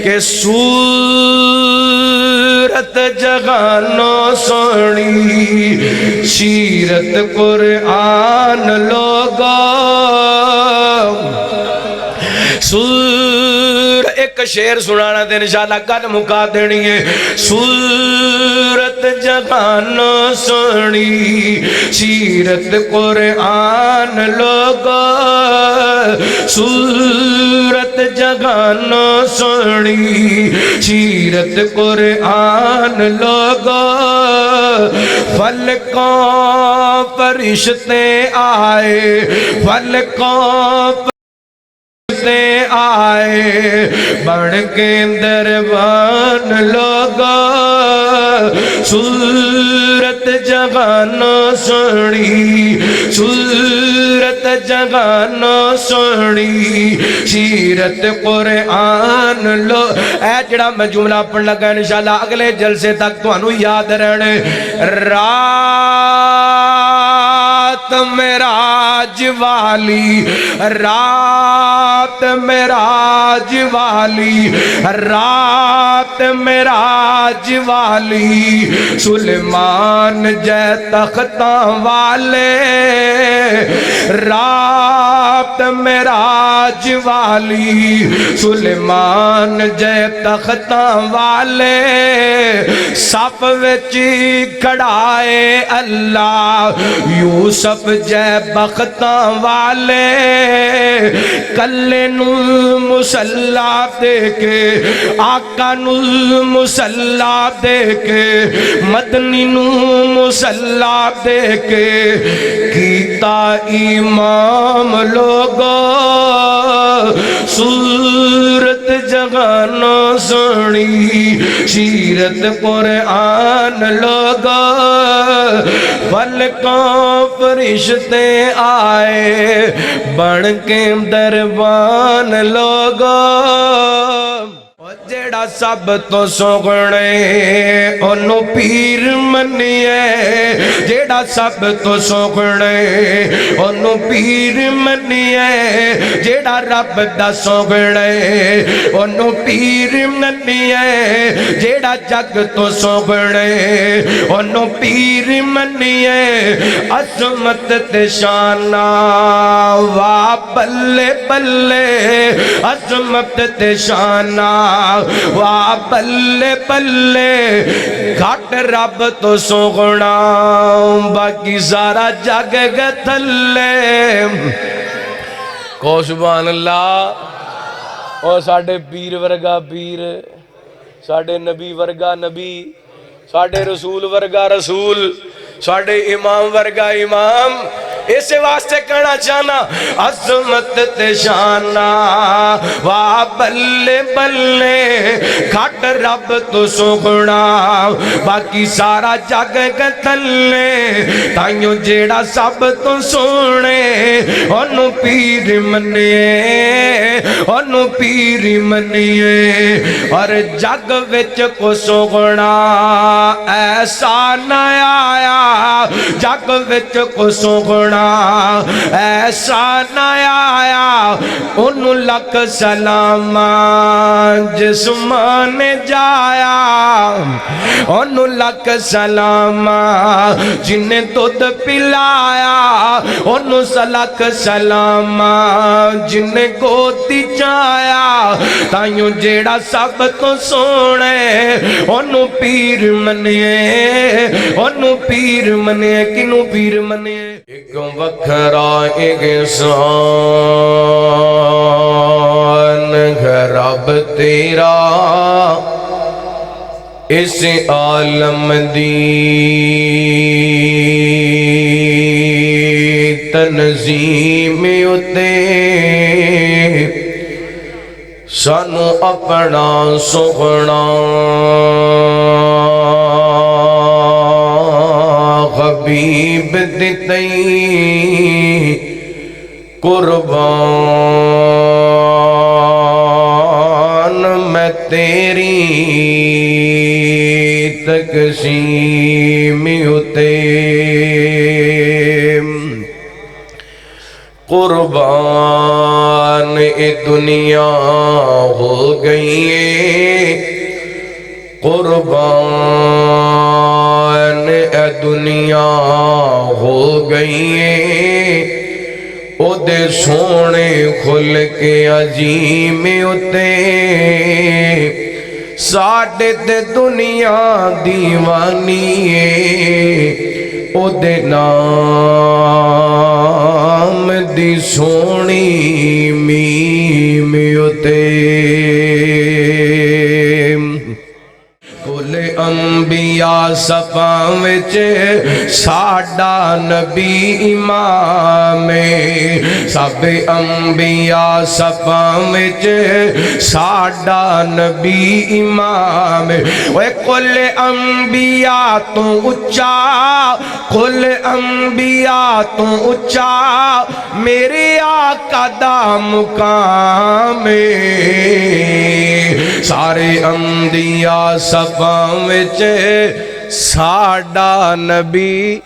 کہ صورت جگانو سونی سیرت قرآن لوگا ایک شعر سنانا دے انشاءاللہ گل مکا دینی ہے صورت جگانو سونی سیرت قرآن لوگا صورت جگانو سونی سیرت قرآن لوگا فلکوں فرشتے آئے فلکوں آئے بڑھ کے دربان لوگا صورت جگانو سونی صورت جگانو سونی سیرت قرآن لو اے جڑا میں جملہ پڑھ لگا انشاءاللہ اگلے جلسے تک تو انو یاد رہنے رات معراج والی رات معراج والی رات معراج والی سلیمان جے تختاں والے رات معراج والی سلیمان جے تختاں والے صف وچی کھڑائے اللہ یوسف جے بختاں والے کلے نو مسلح دے کے آقا نو مسلح دے کے مدنی نو مسلح دے کے کیتا امام لوگو صورت جگانو سونی سیرت قرآن لوگو فلکوں فرشتے آئے بن کے دربان لوگو جیڑا سب تو سوگنے انو پیر منیے جیڑا سب تو سوگنے انو پیر منیے جیڑا رب دا سوگنے انو پیر منیے جیڑا جگ تو سوگنے انو پیر منیے عظمت تے شانہ وا بلے بلے عظمت تے شانہ وا بلے بلے گھٹ رب تو سوگنا باقی سارا جگ گے تھلے کو سبحان اللہ اور ساڑھے پیر ورگا پیر ساڑھے نبی ورگا نبی ساڑھے رسول ورگا رسول ساڑھے امام ورگا امام اسے واسطے کہنا چاہنا عظمت تے شانہ وا بلے بلے گھٹ رب تو سوگنا باقی سارا جگ کے تھلے تائیوں جیڑا سب تو سونے انو پیر منیے انو پیر منیے اور جگ وچ کو سوگنا ایسا نہ آیا جگ وچ کو سوگنا ایسا نہ آیا انو لکھ سلام جسمان جایا انو لکھ سلام جنہیں دودھ پلایا انو لکھ سلام جنہیں گودی چایا تائیوں جیڑا سب تو سونے انو پیر منیے انو پیر منیے کنو پیر منیے ایک وکھرا ایک انسان رب تیرا اس عالم دی تنظیم اتے سانو اپنا سوگنا حبیب دتئی قربان میں تیری تقسیم اتے قربان اے دنیا ہو گئی قربان، اے دنیا ہو گئی او دے سونے کھل کے عظیم اتے ساڑھے تے دنیا دیوانی او دے نام دی سونی میم اتے کل انبیاء صفاں وچ ساڈا نبی امام سب انبیاء صفاں وچ ساڈا نبی امام اے کل انبیاء تو اچا، کل انبیاء تو اچا میرے آقا دا مقام سارے انبیاء صفاں وچ ساڈا نبی،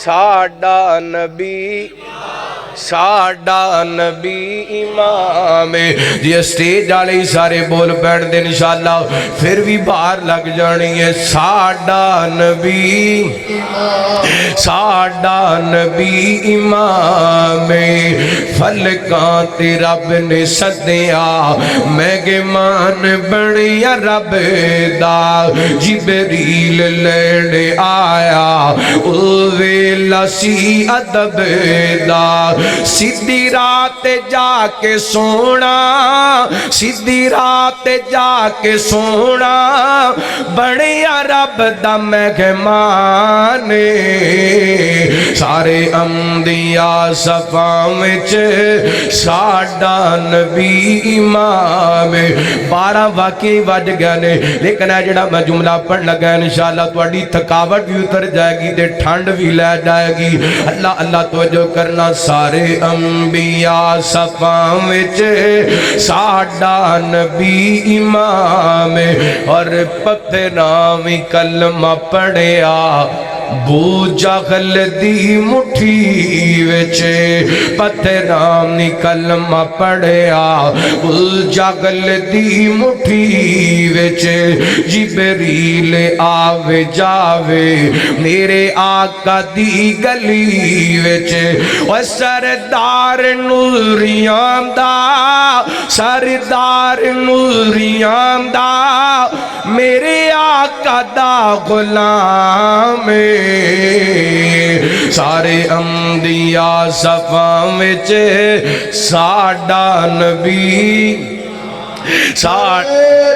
ساڈا نبی، ساڈا نبی امام جی سٹیج والے سارے بول بیٹھ دے انشاءاللہ پھر بھی باہر لگ جانی ہے ساڈا نبی، ساڈا نبی امام فلکاں تے رب نے سدیا مہمان بنیا رب دا جبریل لینے آیا او ویلا سی ادب دا سیدھی رات جا کے سونا، سیدھی رات جا کے سونا بنیا رب دا مہمان سارے انبیاء صفاں وچ ساڈا نبی امام 12 واقعی وج گئے نے لیکن ہے جڑا میں جملہ پڑھ لگا انشاءاللہ تواڈی تھکاوٹ بھی اتر جائے گی تے ٹھنڈ بھی لے جائے گی اللہ اللہ توجہ کرنا سارے انبیاء صفاں وچ ساڈا نبی امام اور پتھراں کلمہ پڑھیا بو جہل دی مٹھی وچ پتھراں کلمہ پڑھیا بو جہل دی مٹھی وچ جبریل آوے جاوے میرے آقا دی گلی وچ او سردار نوریاں دا، سردار نوریاں دا میرے آقا دا غلام سارے انبیاء صفاں وچ ساڈا نبی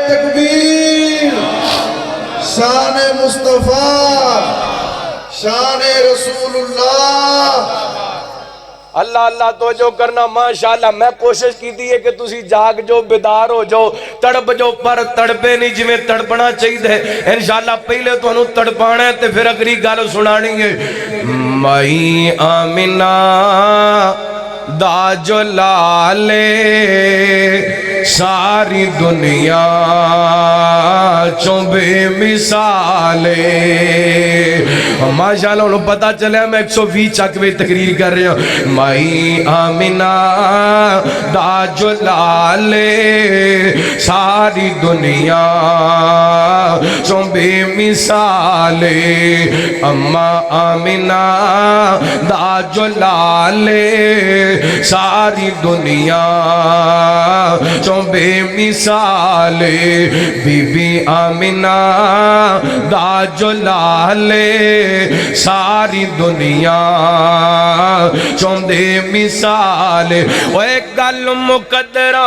تکبیر شان مصطفیٰ شان رسول اللہ اللہ اللہ توجہ کرنا ماشاءاللہ میں کوشش کی دی ہے کہ تسی جاگ جو بیدار ہو جو تڑپ جو پر تڑپے نہیں جی میں تڑپنا چاہیے ہے انشاءاللہ پہلے تو انہوں تڑپانا ہے تے پھر اگری گالو سنانی ہے مائی آمینہ دا جو لالے ساری دنیا چوں بے مثالے ماشاءاللہ انہوں پتا چلے میں 120 چکوے تقریر کر رہے ہوں مائی آمینہ دا جو لالے ساری دنیا چوں بے مثالے اماں آمینہ دا جو لالے ساری دنیا چوں بے مثالے بی بی آمینہ دا جو لالے ساری دنیا چوں بے مثالے اوے گل مقدران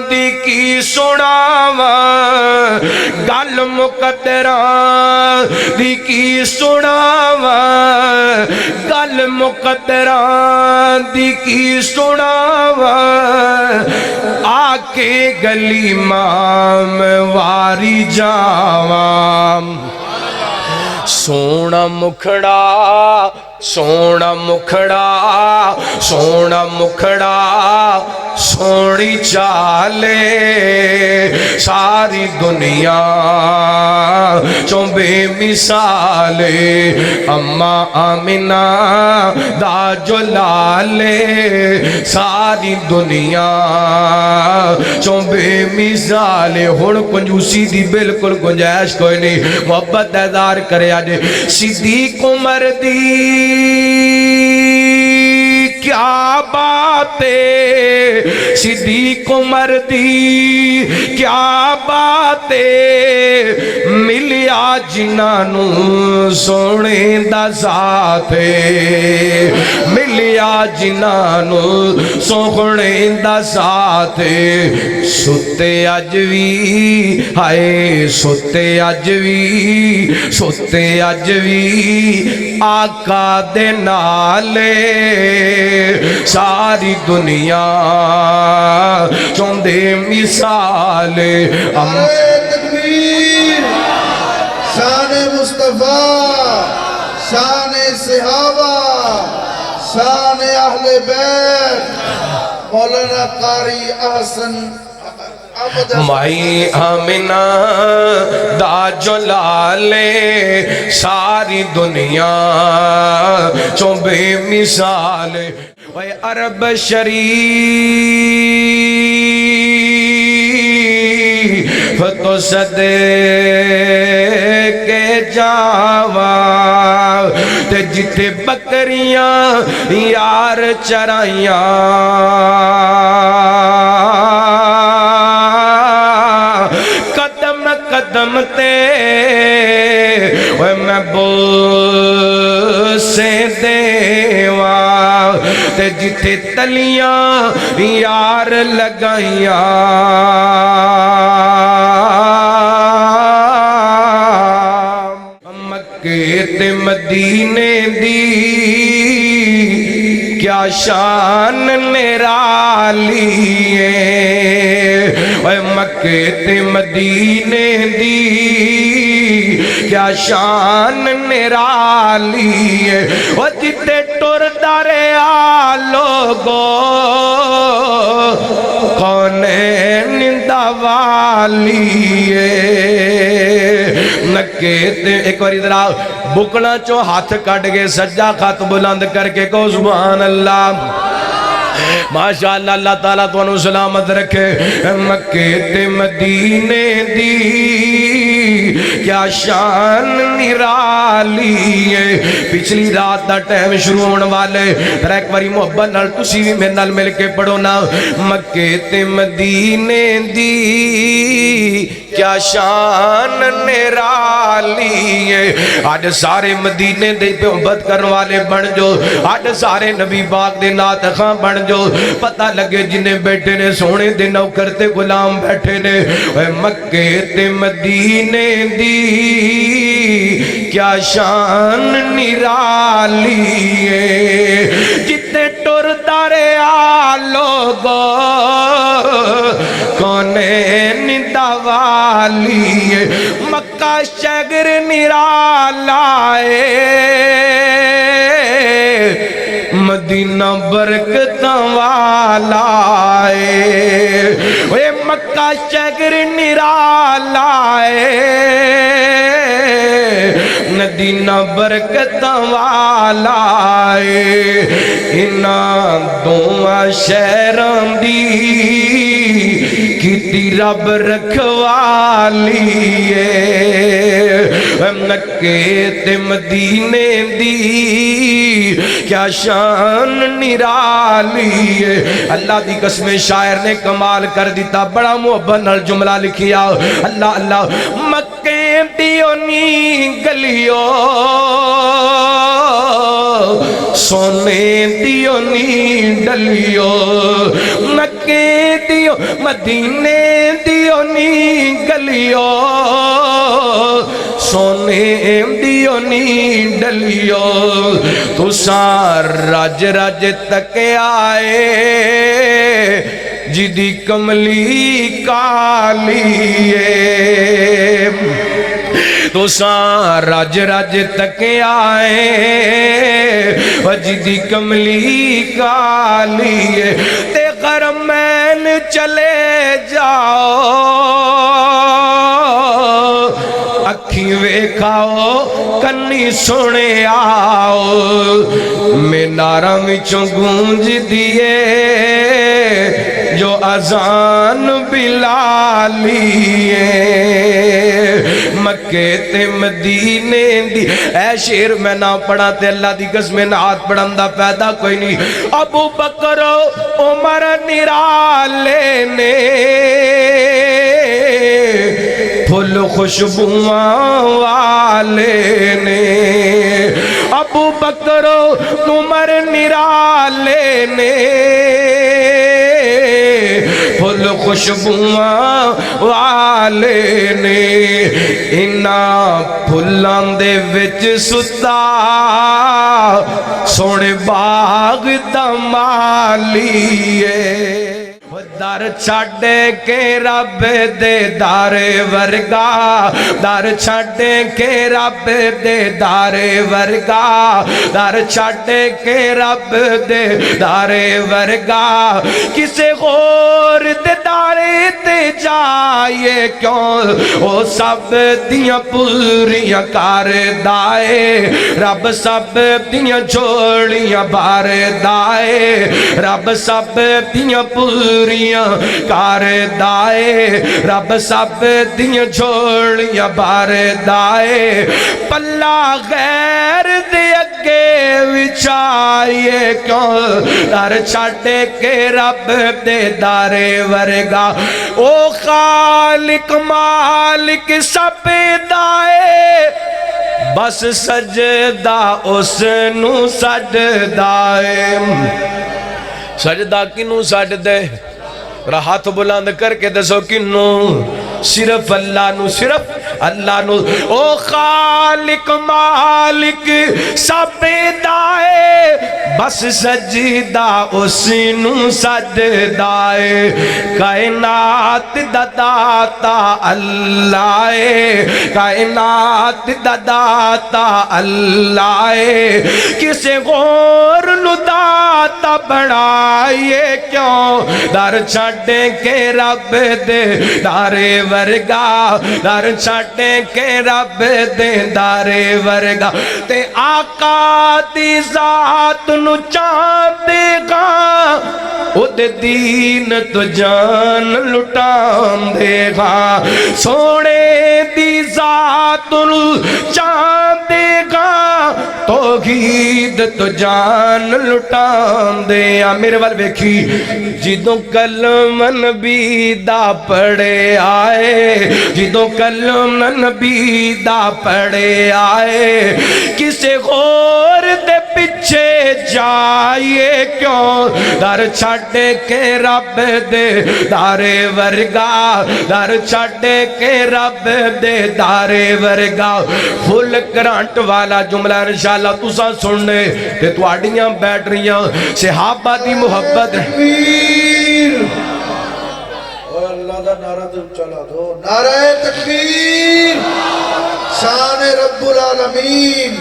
دی کی سناواں گل مقدران دی کی سناواں گل مقدران دی کی سناواں آکے گلی مام واری جاواں سونا مکھڑا سونا مکھڑا سونا مکھڑا سونی چالے ساری دنیا چوں بے مثالے اما آمنہ دا جلالے ساری دنیا چوں بے مثالے ہن کنجوسی دی بالکل گنجائش کوئی نہیں محبت دیدار کرے آج صدیق عمر دی کیا بات ہے صدیق عمر دی کیا بات ہے ملیا جنانو سونے دا ذات ہے ملیا جنانو سونے دا ذات ہے ستے اج وی ہائے ستے اج وی آقا دے نالے ساری دنیا چوندے مثال تکبیر شان مصطفیٰ شان صحابہ شان اہل بیت مولانا قاری احسن مائی آمنہ دا جلالے ساری دنیا چوں بے مثال وے عرب شریف تو صدے کے جاوا تے جتے بکریاں یار چرائیاں قدم تے میں بوسے دیواں تے جتے تلیاں یار لگائیاں مکے تے مدینے دی کیا شان نرالی ہے اے مکے تے مدینے دی کیا شان نرالی ہے او جتے ٹر دریا لوگو کونین دوالی ہے مکے تے ایک بار ادھر آؤ بکنا چو ہاتھ کٹ گئے سجا خط بلند کر کے کو سبحان اللہ ماشاءاللہ اللہ تعالیٰ تو انہوں سلامت رکھے مکے تے مدینے دی کیا شان نرالی ہے پچھلی رات دا ٹائم شروع ہونے والے پھر ایک باری محبت نال تسی بھی میرے نال مل کے پڑھو نا مکے تے مدینے دی کیا شان نرالی ہے آج سارے مدینے دے پہ محبت کرنے والے بن جو آج سارے نبی پاک دے نات خاں بن جو پتہ لگے جنہیں بیٹھے نے سونے دے نوکر تے غلام بیٹھے نے اے مکے تے مدینے دی کیا شان نرالی ہے جتنے ٹر دریا لوگو کونے ندوالی ہے مکہ شگر نرالا ہے مدینہ برکت والا ہے اے مکہ شگر نرالا ہے مدینہ برکت والا ہے انہاں دعا شہران دی کیتی رب رکھوالی ہے مکے تے مدینے دی کیا شان نرالی ہے اللہ دی قسم شاعر نے کمال کر دیتا بڑا محبت نال جملہ لکھیا اللہ اللہ مکے دیونی گلیو سونے دیونی ڈلیو مکے دیو مدینے دیونی گلیو سونے دیونی ڈلیو تو سار راج راج تک آئے جدی کملی کالی ہے تو سار راج راج تک آئے جدی کملی کالی ہے تے غرمین چلے جاؤ اکھی ویکھاؤ کنی سنے آؤ میناراں وچوں گونج دیے جو اذان بلالی ہے مکے تے مدینے دی اے شیر میں نہ پڑھا تے اللہ دی قسم نعت پڑھن دا فائدہ کوئی نہیں ابو بکر عمر نرالے نے پھل خوشبوئاں والے نے ابو بکر عمر نرالے نے پھل خوشبوئاں والے نے انہاں پھلاں دے وچ ستا سونے باغ دا مالی ہے در چھڑے کے رب دے دار ورگا در چھڑے کے رب دے دار ورگا در چھڑے کے رب دے دار ورگا کسے غور دے دارے تے جائے کیوں او سب دیاں پوریاں کار دائے رب سب دیاں جوڑیاں بار دائے رب سب دیاں پوریاں کار دائے رب سب دیاں جوڑیاں بار دائے پلا غیر دے اگے وچائیے کیوں در چھڑے کے رب دے دارے ورگا او خالق مالک سب دائے بس سجدہ اس نو سجدائے سجدہ کنو سجدے ہاتھ بلند کر کے دسو کنو صرف اللہ نو صرف اللہ نو او خالق مالک سب دائے بس سجدہ اس نو سجدائے کائنات دا داتا اللہ کائنات دا داتا اللہ کسے غور نو داتا بڑھائیے کیوں در چھڑے کے رب دے دارے ورگا در چھڑے کے رب دے دارے ورگا تے آقا دی ذات نو چاندے گا او دے دین تو جان لٹان دے گا سونے دی ذات نو چاندے گا توحید تو جان لٹان دے میرے وال ویکھی جدوں کلمہ نبی دا پڑھے آئے جدوں کلمہ نبی دا پڑھے آئے کسے غور دے پچھے جائیے کیوں در چھڑے کے رب دے دارے ورگا در چھڑے کے رب دے دارے ورگا فل کرانٹ والا جملہ انشاءاللہ تسا سننے تے تواڈیاں بیٹریاں صحابہ دی محبت تکبیر اور اللہ دا نعرہ تو چلا دو نعرہ تکبیر شان رب العالمین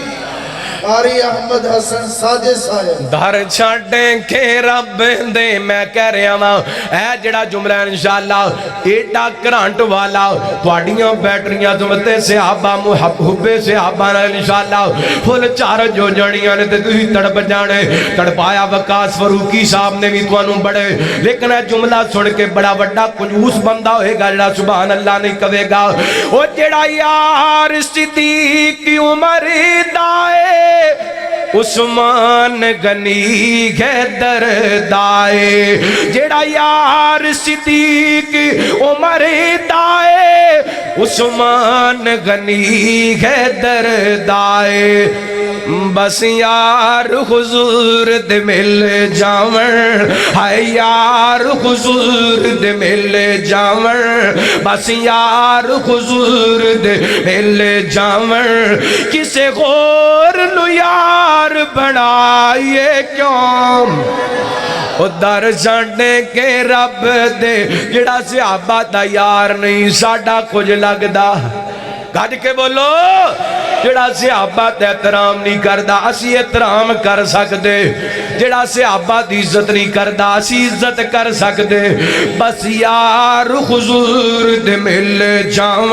قاری احمد حسن ساجد صاحب دھر چھڑیں کے رب دے میں کہہ رہا ہوں اے جڑا جملہ انشاءاللہ ایڈا کرانٹ والا تواڈیاں بیٹریاں تمتے صحابہ محبے صحابہ نے انشاءاللہ پھل چار جو جڑیاں نے تھی تڑپ جانے تڑپایا وقاص فروقی صاحب نے بھی توانوں بڑے لیکن اے جملہ سن کے بڑا بڑا کنجوس بندہ ہوئے گا جڑا سبحان اللہ نہیں کہے گا او جڑا یار صدیق عمر دائے عثمان غنی حیدر دائے جڑا یار صدیق عمر دائے عثمان غنی حیدر دائے بس یار حضور دے مل جاون ہائے یار حضور دے مل جاون بس یار حضور دے مل جاون کسے غور نو یار بنائیے کیوں او در چھڑے کے رب دے جڑا صحابہ دا یار نہیں ساڈا کچھ لگدا گج کے بولو جڑا صحابہ تے احترام نہیں کردا اسی احترام کر سکدے جڑا صحابہ دی عزت نہیں کردا اسی عزت کر سکدے بس یار حضور دے مل جاون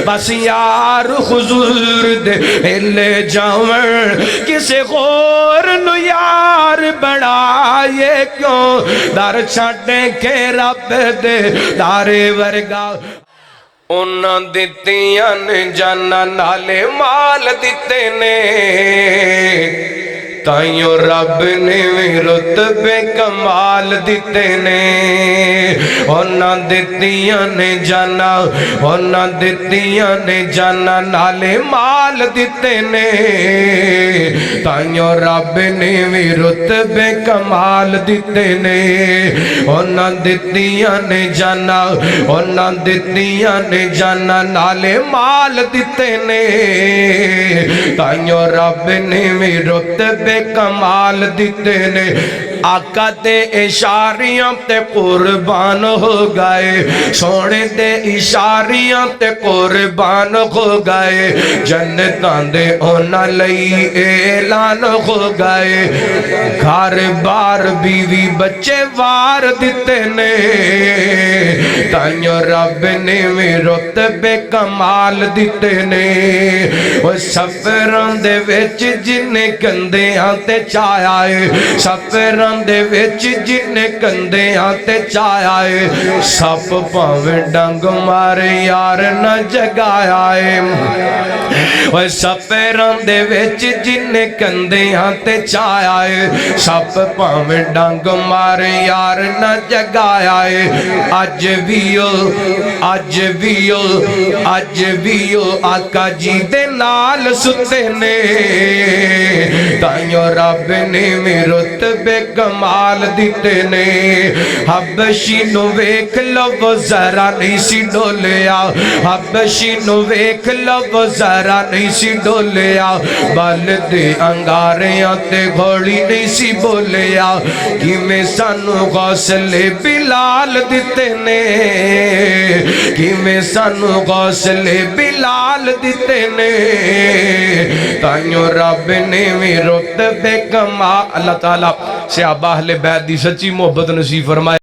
بس یار حضور دے مل جاون کسے غور نو یار بنائے کیوں در چھڈے کے رب دے دارے ورگا انہاں دتیاں نے جانا نالے مال دیتے نے تائیوں رب نے رتبے کمال دیتے نے انہاں دتیاں نے جانا نالے مال دیتے نے تائیوں رب نے رتبے کمال دیتے نے انہاں دتیاں نے جانا نالے مال دیتے نے تائیوں رب نے رتبے کمال دیتے نے آقا دے اشاریاں تے قربان ہو گئے سونے دے اشاریاں تے قربان ہو گئے جنتاں دے اونا لئی اعلان ہو گئے گھر بار بیوی بچے وار دیتے نے تائیوں رب نے رتبے کمال دیتے نے وہ سفران دے وچ جن کندے آتے چاہے سفران دے وچ جن کندے آتے چاہے سب پاویں ڈنگ مارے یار نہ جگایا ہے وہ سفران دے وچ جن کندے آتے چاہے سب پاویں ڈنگ مارے یار نہ جگایا ہے اج بھی آقا جی دے نال ستے نے تائیوں رب نے رتبے کمال دیتے نے حبشی نو ویکھ لو ذرا نہیں سی ڈولیا حبشی نو ویکھ لو ذرا نہیں سی ڈولیا بال دے انگاریاں تے گھوڑی نہیں سی بولیا کہ میں سانو غوثلے بلال دیتے نے کہ میں سانو غوثلے بلال دیتے نے تائیوں رب نے رتبے کمال اللہ تعالیٰ صحابہ اہل بیت دی سچی محبت نصیب فرمائے